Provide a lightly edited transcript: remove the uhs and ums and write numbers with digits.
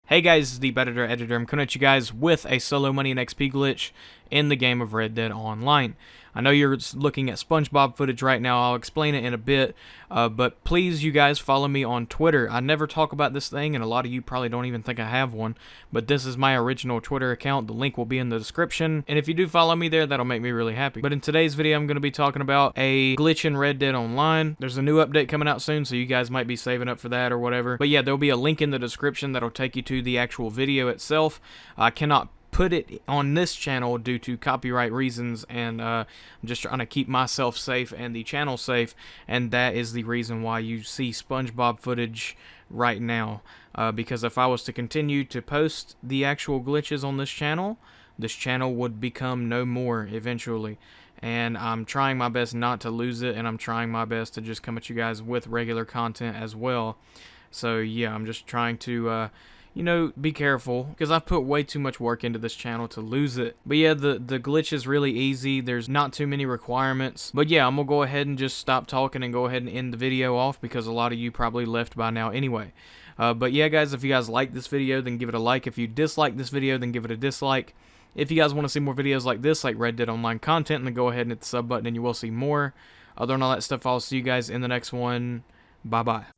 Hey guys, it's the Editor. I'm coming at you guys with a solo money and XP glitch in the game of Red Dead Online. I know you're looking at SpongeBob footage right now. I'll explain it in a bit, but please, you guys, follow me on Twitter. I never talk about this thing, and a lot of you probably don't even think I have one, but this is my original Twitter account. The link will be in the description, and if you do follow me there, that'll make me really happy. But in today's video, I'm going to be talking about a glitch in Red Dead Online. There's a new update coming out soon, so you guys might be saving up for that or whatever. But yeah, there'll be a link in the description that'll take you to the actual video itself. I cannot put it on this channel due to copyright reasons, and I'm just trying to keep myself safe and the channel safe, and that is the reason why you see SpongeBob footage right now, because if I was to continue to post the actual glitches on this channel would become no more eventually, and I'm trying my best not to lose it, and I'm trying my best to just come at you guys with regular content as well. So yeah, I'm just trying to you know, be careful, because I've put way too much work into this channel to lose it. But yeah, the glitch is really easy. There's not too many requirements. But yeah, I'm going to go ahead and just stop talking and go ahead and end the video off, because a lot of you probably left by now anyway. But yeah, guys, if you guys like this video, then give it a like. If you dislike this video, then give it a dislike. If you guys want to see more videos like this, like Red Dead Online content, then go ahead and hit the sub button and you will see more. Other than all that stuff, I'll see you guys in the next one. Bye-bye.